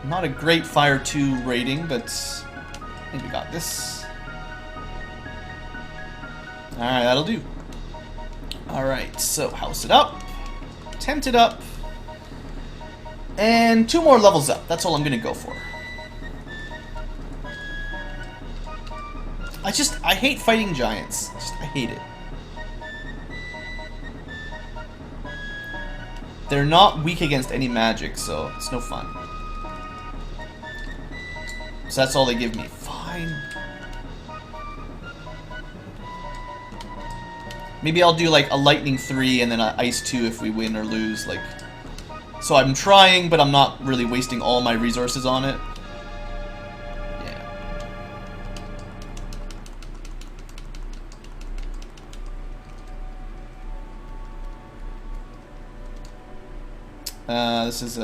Not a great Fire 2 rating, but I think we got this. Alright, that'll do. Alright, so house it up. Tent it up. And 2 more levels up. That's all I'm gonna go for. I hate fighting giants. I hate it. They're not weak against any magic, so it's no fun. So that's all they give me. Fine. Maybe I'll do like a lightning 3 and then an ice 2 if we win or lose. Like, so I'm trying, but I'm not really wasting all my resources on it. This is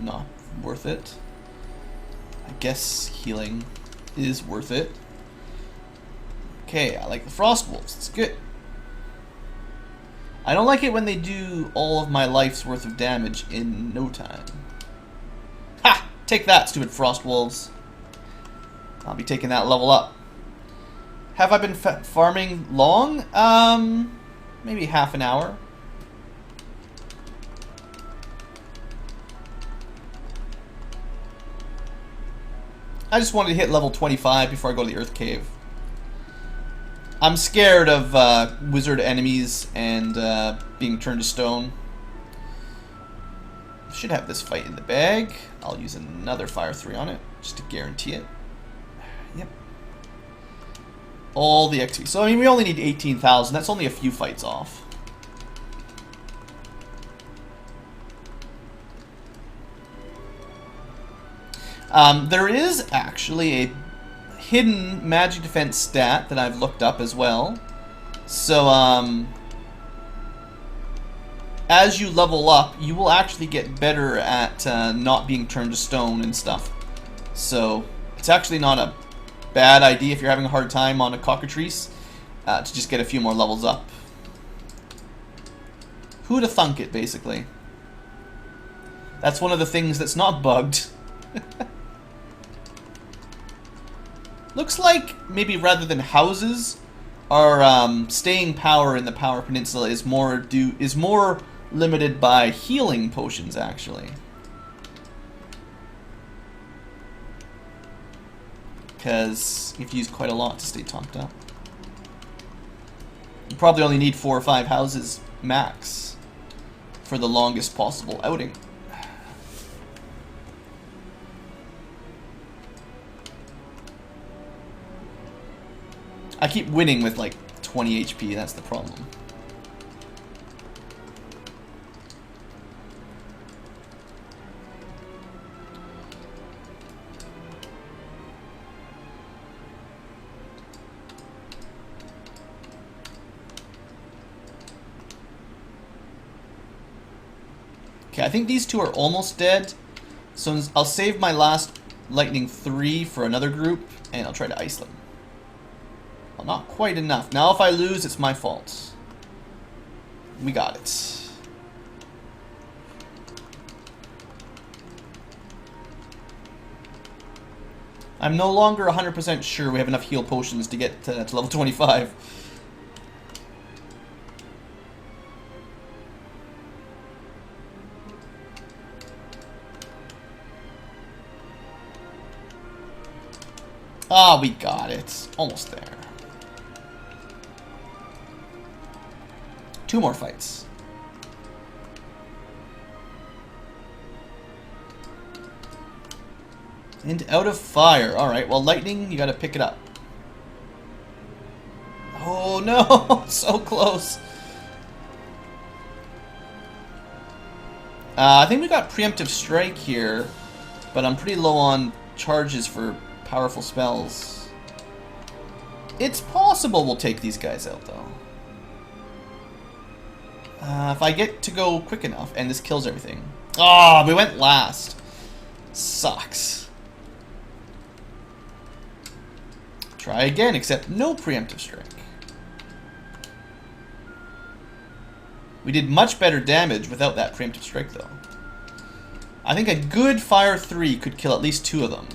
not worth it. I guess healing is worth it. Okay, I like the Frost Wolves. It's good. I don't like it when they do all of my life's worth of damage in no time. Ha! Take that, stupid Frost Wolves. I'll be taking that level up. Have I been farming long? Maybe half an hour. I just wanted to hit level 25 before I go to the Earth Cave. I'm scared of wizard enemies and being turned to stone. Should have this fight in the bag. I'll use another Fire 3 on it, just to guarantee it. Yep. All the XP. So, I mean, we only need 18,000. That's only a few fights off. There is actually a hidden magic defense stat that I've looked up as well. So, as you level up, you will actually get better at not being turned to stone and stuff. So, it's actually not a bad idea if you're having a hard time on a cockatrice to just get a few more levels up. Who'da thunk it, basically. That's one of the things that's not bugged. Looks like maybe rather than houses, our staying power in the Power Peninsula is more limited by healing potions, actually. Because you have to use quite a lot to stay topped up. You probably only need 4 or 5 houses max for the longest possible outing. I keep winning with like 20 HP, that's the problem. Okay, I think these two are almost dead, so I'll save my last lightning 3 for another group, and I'll try to ice them. Well, not quite enough. Now if I lose, it's my fault. We got it. I'm no longer 100% sure we have enough heal potions to get to level 25. Ah, we got it. Almost there. 2 more fights. And out of fire. Alright, well, lightning, you gotta pick it up. Oh no! So close. I think we got preemptive strike here, but I'm pretty low on charges for powerful spells. It's possible we'll take these guys out, though. If I get to go quick enough, and this kills everything. Oh, we went last. Sucks. Try again, except no preemptive strike. We did much better damage without that preemptive strike, though. I think a good Fire 3 could kill at least 2 of them.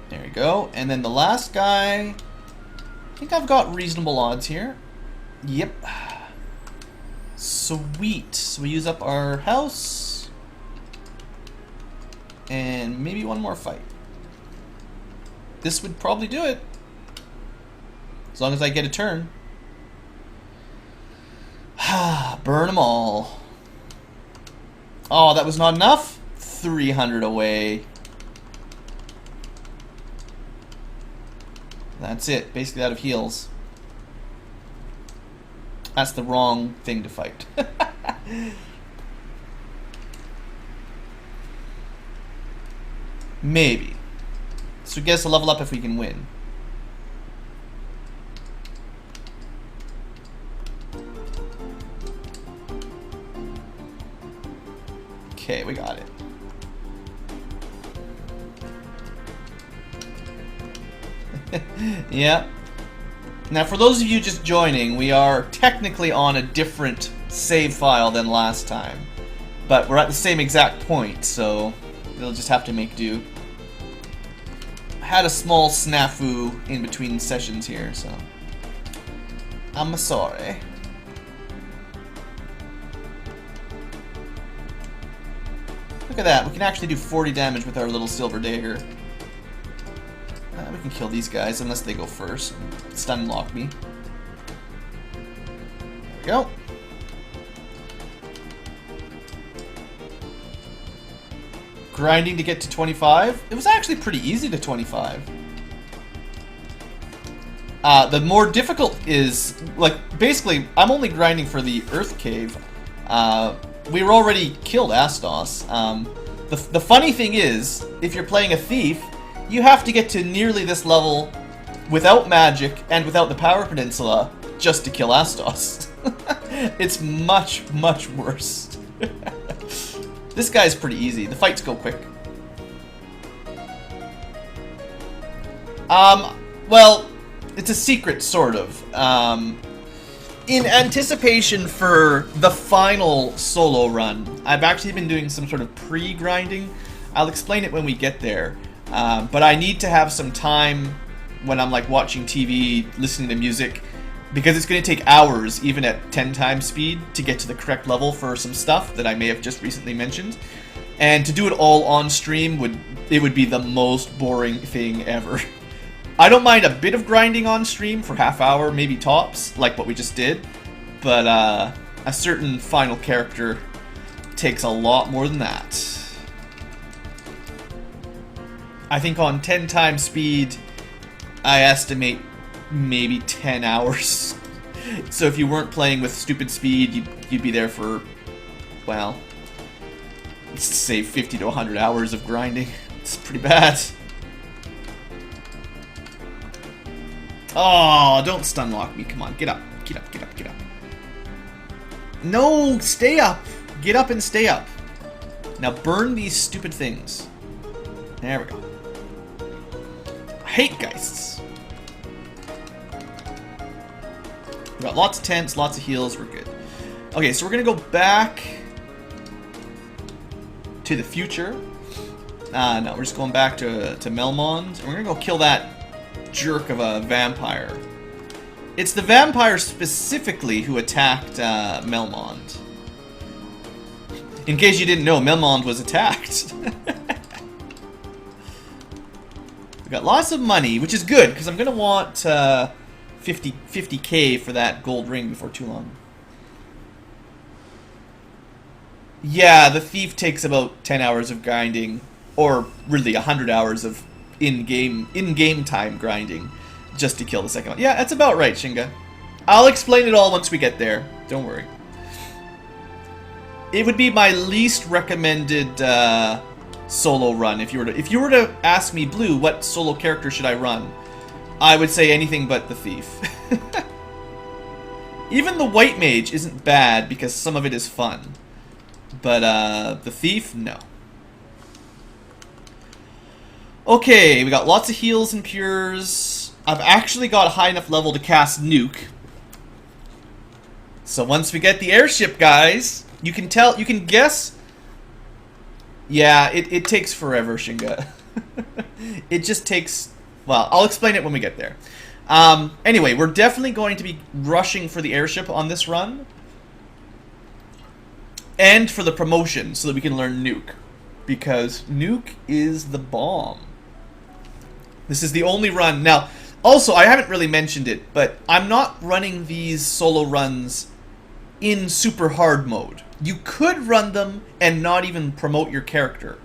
There we go. And then the last guy... I think I've got reasonable odds here. Yep. Sweet. So we use up our house. And maybe one more fight. This would probably do it. As long as I get a turn. Burn them all. Oh, that was not enough? 300 away. That's it. Basically out of heals. That's the wrong thing to fight. Maybe. So guess a level up if we can win. Okay, we got it. Yeah. Now, for those of you just joining, we are technically on a different save file than last time. But we're at the same exact point, so we'll just have to make do. I had a small snafu in between sessions here, so I'm sorry. Look at that, we can actually do 40 damage with our little silver dagger. We can kill these guys unless they go first and stun lock me. There we go. Grinding to get to 25. It was actually pretty easy to 25. The more difficult is, like, basically, I'm only grinding for the Earth Cave. We were already killed Astos. The funny thing is, if you're playing a thief, you have to get to nearly this level without magic and without the Power Peninsula just to kill Astos. It's much, much worse. This guy's pretty easy. The fights go quick. Well, it's a secret, sort of. In anticipation for the final solo run, I've actually been doing some sort of pre-grinding. I'll explain it when we get there. But I need to have some time when I'm like watching TV, listening to music, because it's going to take hours, even at 10 times speed, to get to the correct level for some stuff that I may have just recently mentioned. And to do it all on stream would be the most boring thing ever. I don't mind a bit of grinding on stream for half hour, maybe tops, like what we just did, but a certain final character takes a lot more than that. I think on 10 times speed, I estimate maybe 10 hours. So if you weren't playing with stupid speed, you'd be there for, well, let's say 50 to 100 hours of grinding. It's pretty bad. Oh, don't stun lock me. Come on, get up. Get up, get up, get up. No, stay up. Get up and stay up. Now burn these stupid things. There we go. I hate Geists. We got lots of tents, lots of heals, we're good. Okay, so we're gonna go back to the future. No, we're just going back to Melmond, and we're gonna go kill that jerk of a vampire. It's the vampire specifically who attacked Melmond. In case you didn't know, Melmond was attacked. We got lots of money, which is good, because I'm going to want 50k for that gold ring before too long. Yeah, the thief takes about 10 hours of grinding, or really 100 hours of in-game time grinding, just to kill the second one. Yeah, that's about right, Shinga. I'll explain it all once we get there. Don't worry. It would be my least recommended solo run if you were to ask me, Blue, what solo character should I run? I would say anything but the thief. Even the white mage isn't bad because some of it is fun, but the thief, no. Okay, we got lots of heals and cures. I've actually got a high enough level to cast Nuke. So once we get the airship, guys, You can tell, you can guess. Yeah, it takes forever, Shinga. It just takes, well, I'll explain it when we get there. Anyway, we're definitely going to be rushing for the airship on this run. And for the promotion, so that we can learn Nuke. Because Nuke is the bomb. This is the only run. Now, also, I haven't really mentioned it, but I'm not running these solo runs in super hard mode. You could run them and not even promote your character.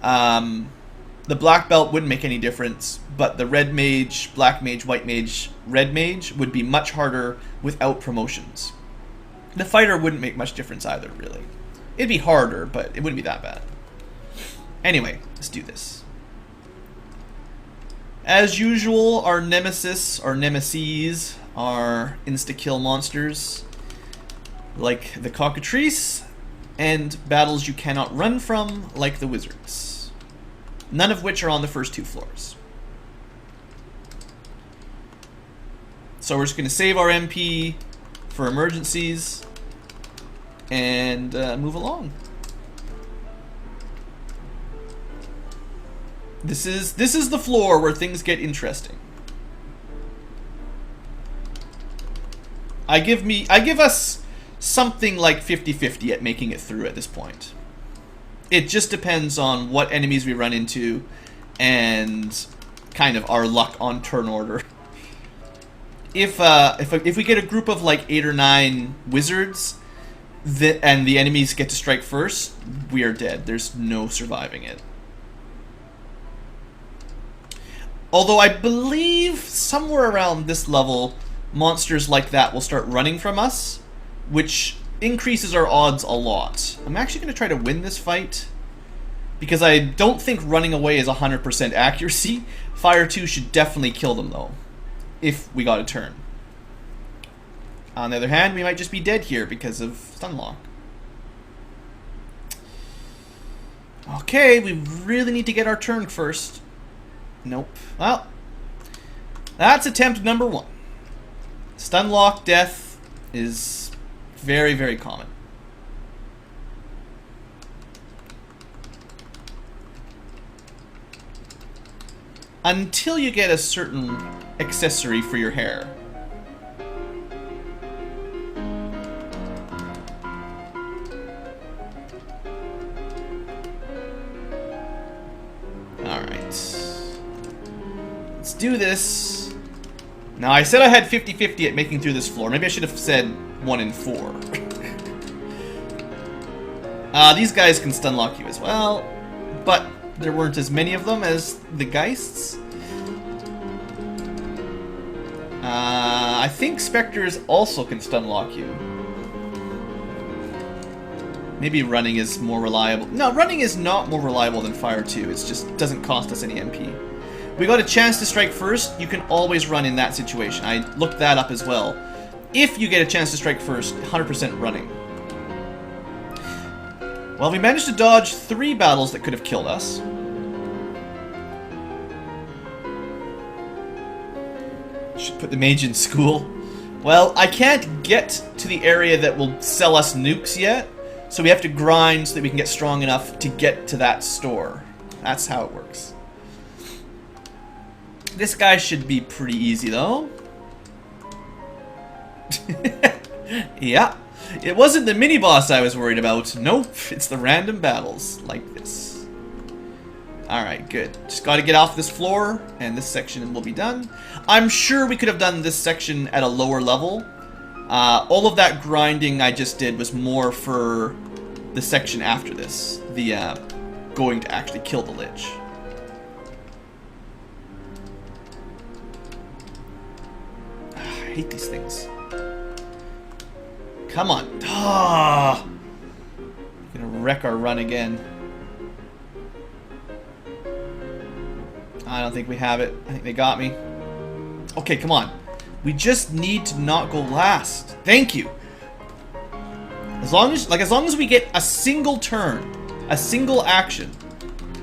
The black belt wouldn't make any difference, but the red mage, black mage, white mage, red mage would be much harder without promotions. The fighter wouldn't make much difference either, really. It'd be harder, but it wouldn't be that bad. Anyway, let's do this. As usual, our nemesis, our nemeses, are insta-kill monsters, like the cockatrice, and battles you cannot run from, like the wizards. None of which are on the first 2 floors. So we're just going to save our MP for emergencies and move along. This is the floor where things get interesting. I give us something like 50-50 at making it through at this point. It just depends on what enemies we run into and kind of our luck on turn order. If we get a group of like 8 or 9 wizards and the enemies get to strike first, we are dead. There's no surviving it. Although I believe somewhere around this level, monsters like that will start running from us, which increases our odds a lot. I'm actually going to try to win this fight, because I don't think running away is 100% accuracy. Fire 2 should definitely kill them, though, if we got a turn. On the other hand, we might just be dead here because of Stunlock. Okay, we really need to get our turn first. Nope. Well, that's attempt number 1. Stunlock death is very, very common. Until you get a certain accessory for your hair. Do this. Now, I said I had 50-50 at making through this floor. Maybe I should have said 1 in 4. These guys can stunlock you as well, but there weren't as many of them as the Geists. I think Spectres also can stunlock you. Maybe running is more reliable. No, running is not more reliable than Fire 2. It just doesn't cost us any MP. We got a chance to strike first, you can always run in that situation. I looked that up as well. If you get a chance to strike first, 100% running. Well, we managed to dodge 3 battles that could have killed us. Should put the mage in school. Well, I can't get to the area that will sell us nukes yet, so we have to grind so that we can get strong enough to get to that store. That's how it works. This guy should be pretty easy, though. Yeah. It wasn't the mini-boss I was worried about. Nope. It's the random battles like this. Alright, good. Just gotta get off this floor, and this section will be done. I'm sure we could have done this section at a lower level. All of that grinding I just did was more for the section after this. The, going to actually kill the Lich. I hate these things. Come on. Ah! Gonna wreck our run again. I don't think we have it. I think they got me. Okay, come on. We just need to not go last. Thank you. As long as we get a single turn, a single action,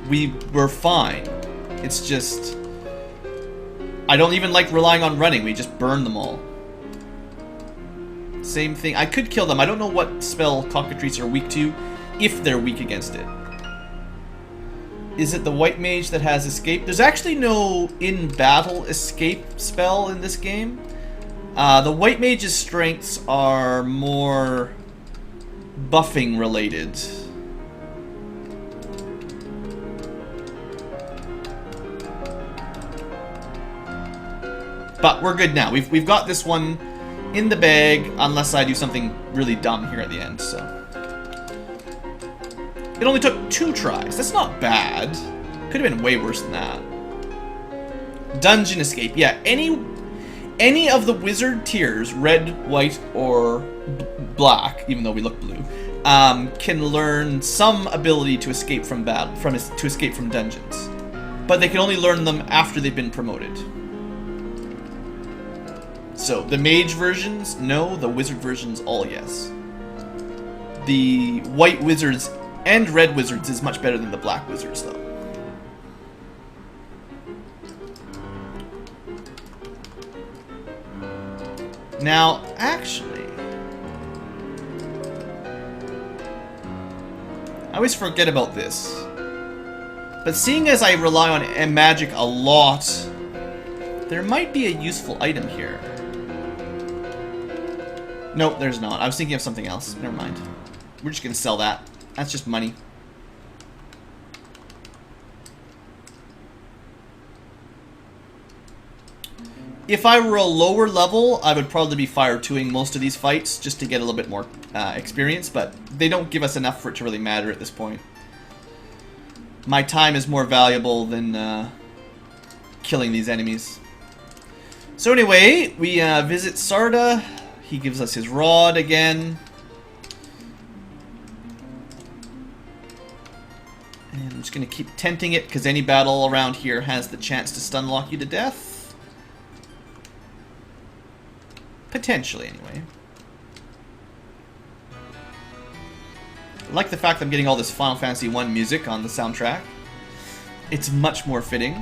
we're fine. It's just I don't even like relying on running. We just burn them all. Same thing. I could kill them. I don't know what spell cockatrices are weak to, if they're weak against it. Is it the white mage that has escape? There's actually no in-battle escape spell in this game. The white mage's strengths are more buffing related. But we're good now. We've got this one in the bag, unless I do something really dumb here at the end, so. It only took 2 tries. That's not bad. Could have been way worse than that. Dungeon escape. Yeah, any of the wizard tiers, red, white, or black, even though we look blue, can learn some ability to escape from battle, to escape from dungeons. But they can only learn them after they've been promoted. So, the mage versions, no. The wizard versions, all yes. The white wizards and red wizards is much better than the black wizards, though. Now, actually, I always forget about this. But seeing as I rely on magic a lot, there might be a useful item here. Nope, there's not. I was thinking of something else. Never mind. We're just gonna sell that. That's just money. If I were a lower level, I would probably be fire 2ing most of these fights just to get a little bit more experience, but they don't give us enough for it to really matter at this point. My time is more valuable than killing these enemies. So anyway, we visit Sarda. He gives us his rod again. And I'm just going to keep tenting it, because any battle around here has the chance to stun lock you to death. Potentially, anyway. I like the fact that I'm getting all this Final Fantasy 1 music on the soundtrack. It's much more fitting.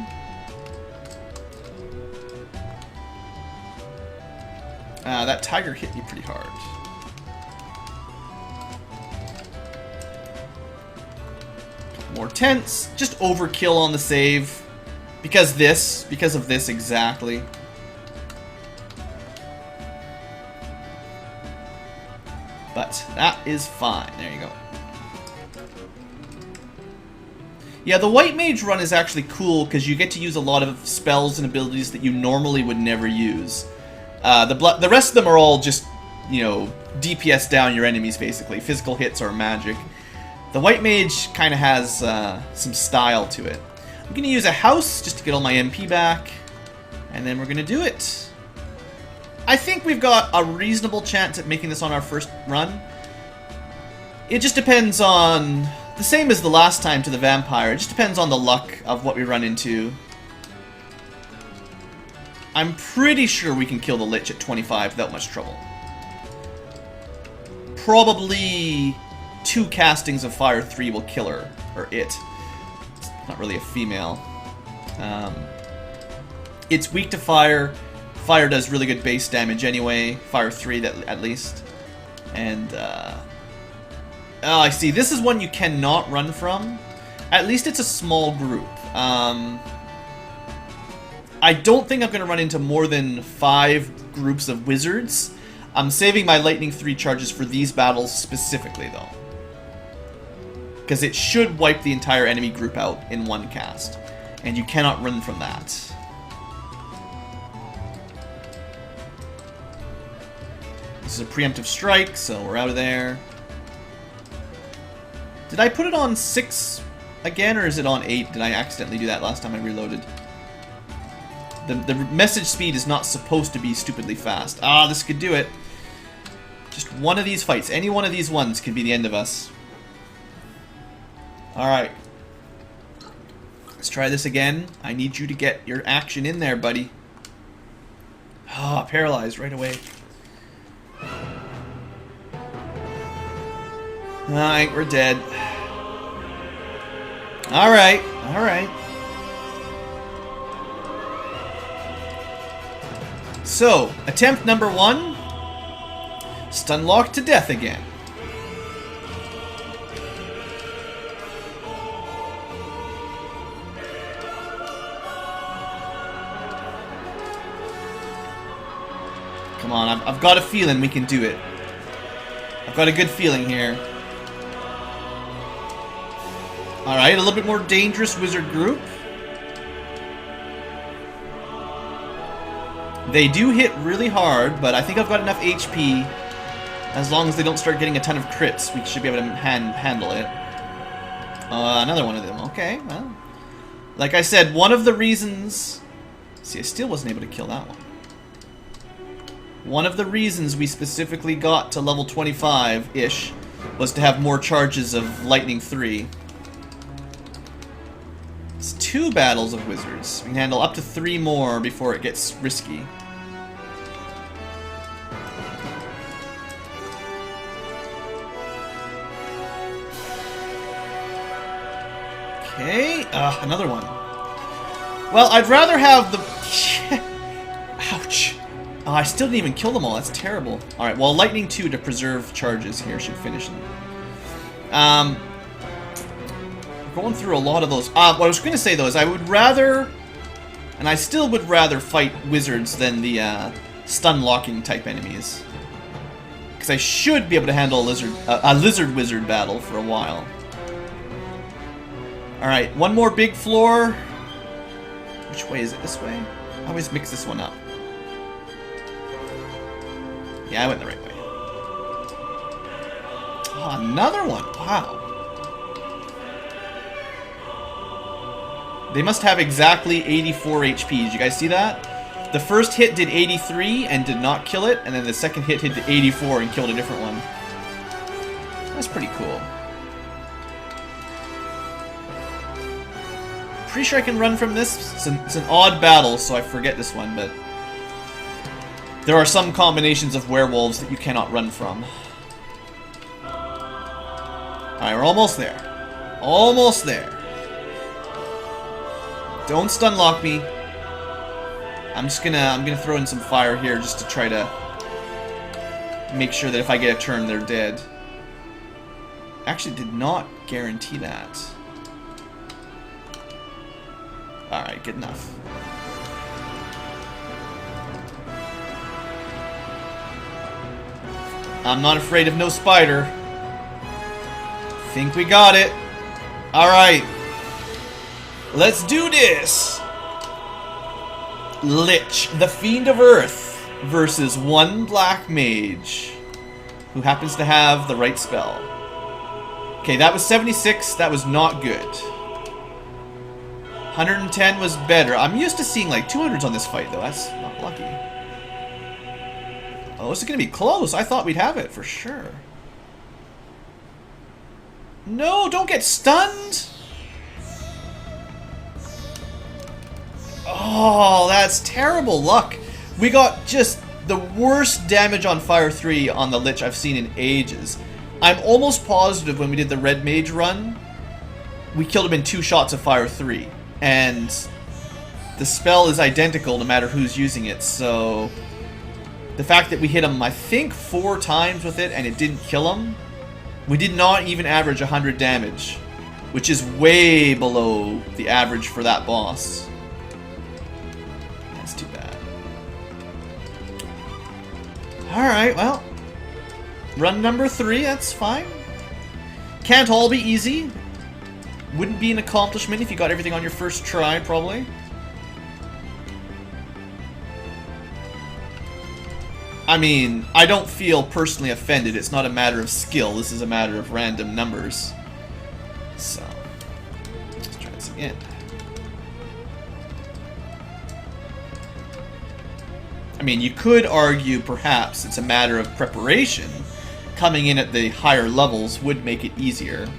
That tiger hit me pretty hard. More tents. Just overkill on the save. Because of this exactly. But that is fine. There you go. Yeah, the white mage run is actually cool because you get to use a lot of spells and abilities that you normally would never use. The rest of them are all just, you know, DPS down your enemies, basically. Physical hits or magic. The white mage kind of has some style to it. I'm going to use a house just to get all my MP back. And then we're going to do it. I think we've got a reasonable chance at making this on our first run. It just depends on... the same as the last time to the vampire. It just depends on the luck of what we run into. I'm pretty sure we can kill the Lich at 25 without much trouble. Probably 2 castings of Fire 3 will kill her. Or it. It's not really a female. It's weak to fire. Fire does really good base damage anyway. Fire 3 at least. And, oh, I see. This is one you cannot run from. At least it's a small group. I don't think I'm going to run into more than 5 groups of wizards. I'm saving my lightning 3 charges for these battles specifically, though. Because it should wipe the entire enemy group out in one cast. And you cannot run from that. This is a preemptive strike, so we're out of there. Did I put it on 6 again, or is it on 8? Did I accidentally do that last time I reloaded? The message speed is not supposed to be stupidly fast. Ah, this could do it. Just one of these fights. Any one of these ones could be the end of us. Alright. Let's try this again. I need you to get your action in there, buddy. Ah, paralyzed right away. Alright, we're dead. Alright, alright. So, attempt number 1. Stun locked to death again. Come on, I've got a feeling we can do it. I've got a good feeling here. Alright, a little bit more dangerous wizard group. They do hit really hard, but I think I've got enough HP. As long as they don't start getting a ton of crits, we should be able to handle it. Another one of them. Okay, well. Like I said, one of the reasons... See, I still wasn't able to kill that one. One of the reasons we specifically got to level 25-ish was to have more charges of Lightning 3. It's 2 battles of wizards. We can handle up to 3 more before it gets risky. Okay, another one. Well, I'd rather have the... Ouch. Oh, I still didn't even kill them all. That's terrible. Alright, well, Lightning 2 to preserve charges here should finish them. Going through a lot of those. What I was going to say, though, is I would rather... And I still would rather fight wizards than the stun-locking type enemies. Because I should be able to handle a lizard-wizard battle for a while. Alright, one more big floor. Which way is it? This way? I always mix this one up. Yeah, I went the right way. Oh, another one! Wow. They must have exactly 84 HP. Did you guys see that? The first hit did 83 and did not kill it, and then the second hit hit 84 and killed a different one. That's pretty cool. Pretty sure I can run from this. It's an odd battle, so I forget this one, but... There are some combinations of werewolves that you cannot run from. Alright, we're almost there. Almost there. Don't stun lock me. I'm gonna throw in some fire here just to try to make sure that if I get a turn, they're dead. Actually, did not guarantee that. Alright, good enough. I'm not afraid of no spider. Think we got it. Alright. Let's do this! Lich, the Fiend of Earth, versus one Black Mage, who happens to have the right spell. Okay, that was 76. That was not good. 110 was better. I'm used to seeing like 200s on this fight, though. That's not lucky. Oh, this is going to be close. I thought we'd have it for sure. No, don't get stunned! Oh, that's terrible luck. We got just the worst damage on Fire 3 on the Lich I've seen in ages. I'm almost positive when we did the Red Mage run, we killed him in 2 shots of Fire 3. And the spell is identical no matter who's using it, so... The fact that we hit him, I think, 4 times with it and it didn't kill him, we did not even average 100 damage, which is way below the average for that boss. That's too bad. Alright, well. Run number 3, that's fine. Can't all be easy. Wouldn't be an accomplishment if you got everything on your first try, probably. I mean, I don't feel personally offended. It's not a matter of skill. This is a matter of random numbers. So, let's try this again. I mean, you could argue perhaps it's a matter of preparation. Coming in at the higher levels would make it easier.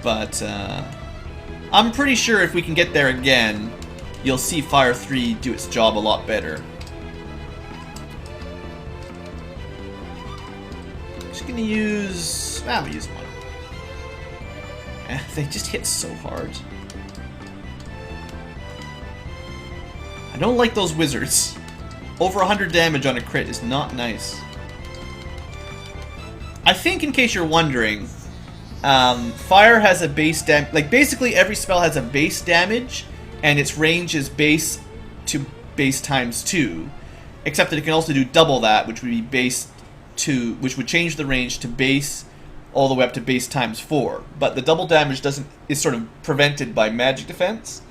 But, I'm pretty sure if we can get there again, you'll see Fire 3 do its job a lot better. Just gonna use... we'll use one. They just hit so hard. I don't like those wizards. Over 100 damage on a crit is not nice. I think, in case you're wondering, fire has a base damage. Like, basically every spell has a base damage, and its range is base to base times 2. Except that it can also do double that, which would be base to, which would change the range to base all the way up to base times 4. But the double damage is sort of prevented by magic defense.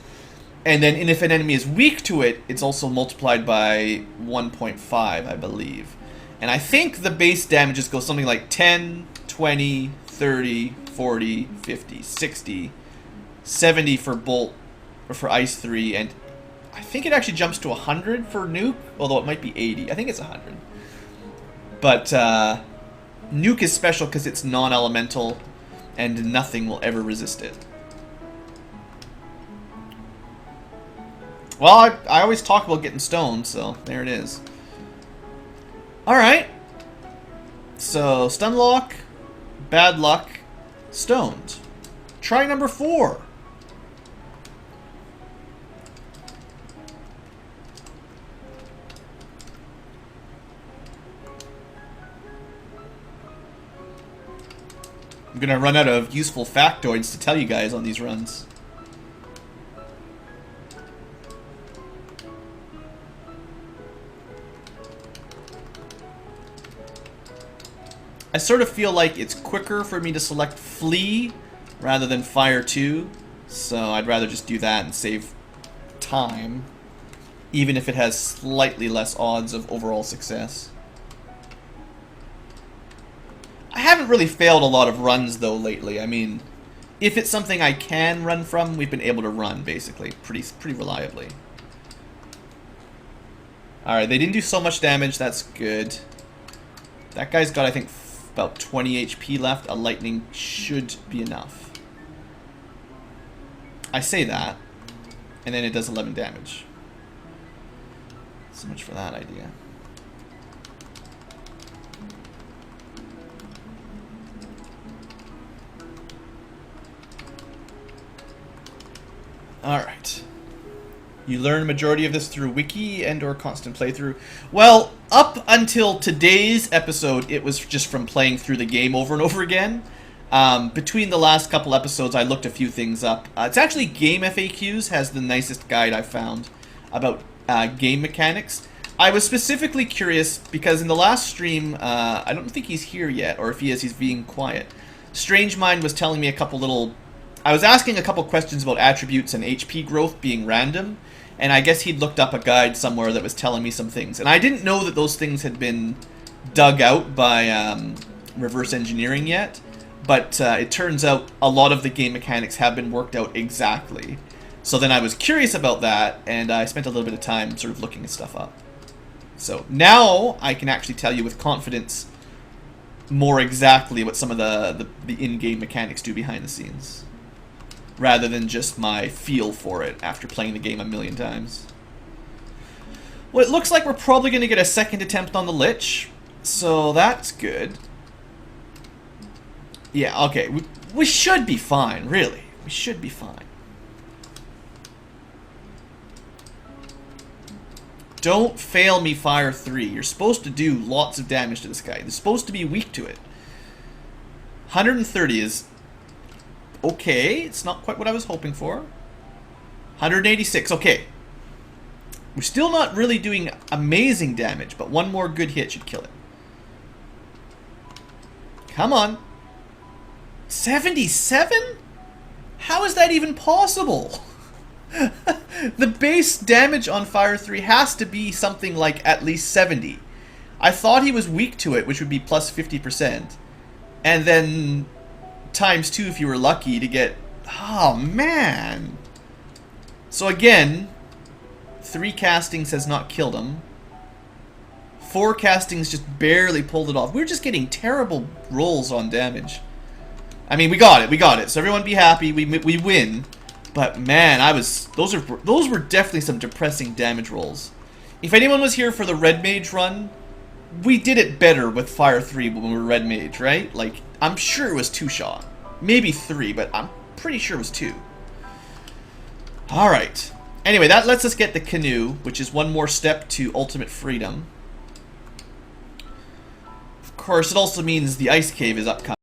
And then if an enemy is weak to it, it's also multiplied by 1.5, I believe. And I think the base damages go something like 10, 20, 30, 40, 50, 60, 70 for Bolt, or for Ice 3, and I think it actually jumps to 100 for Nuke, although it might be 80. I think it's 100. But Nuke is special because it's non-elemental, and nothing will ever resist it. Well, I always talk about getting stoned, so there it is. Alright. So, stun lock, bad luck, stoned. Try number 4. I'm gonna run out of useful factoids to tell you guys on these runs. I sort of feel like it's quicker for me to select Flee rather than Fire 2, so I'd rather just do that and save time, even if it has slightly less odds of overall success. I haven't really failed a lot of runs, though, lately. I mean, if it's something I can run from, we've been able to run, basically, pretty reliably. Alright, they didn't do so much damage, that's good. That guy's got, I think, about 20 HP left. A lightning should be enough. I say that, and then it does 11 damage. So much for that idea. Alright. You learn majority of this through wiki and or constant playthrough. Well, up until today's episode, it was just from playing through the game over and over again. Between the last couple episodes, I looked a few things up. It's actually Game FAQs has the nicest guide I found about game mechanics. I was specifically curious because in the last stream, I don't think he's here yet, or if he is, he's being quiet. Strange Mind was telling me a couple little... I was asking a couple questions about attributes and HP growth being random, and I guess he'd looked up a guide somewhere that was telling me some things. And I didn't know that those things had been dug out by reverse engineering yet, but it turns out a lot of the game mechanics have been worked out exactly. So then I was curious about that, and I spent a little bit of time sort of looking at stuff up. So now I can actually tell you with confidence more exactly what some of the in-game mechanics do behind the scenes, rather than just my feel for it after playing the game a million times. Well, it looks like we're probably going to get a second attempt on the Lich, so that's good. Yeah, okay, we should be fine, really. We should be fine. Don't fail me, Fire 3. You're supposed to do lots of damage to this guy. You're supposed to be weak to it. 130 is... okay, it's not quite what I was hoping for. 186, okay. We're still not really doing amazing damage, but one more good hit should kill it. Come on. 77? How is that even possible? The base damage on Fire 3 has to be something like at least 70. I thought he was weak to it, which would be plus 50%. And then... times 2 if you were lucky to get... oh, man. So again, 3 castings has not killed him. 4 castings just barely pulled it off. We're just getting terrible rolls on damage. I mean, we got it. So everyone be happy. We win. But man, those were definitely some depressing damage rolls. If anyone was here for the Red Mage run, we did it better with Fire 3 when we were Red Mage, right? Like, I'm sure it was 2 shot. Maybe 3, but I'm pretty sure it was 2. Alright. Anyway, that lets us get the canoe, which is one more step to ultimate freedom. Of course, it also means the ice cave is upcoming.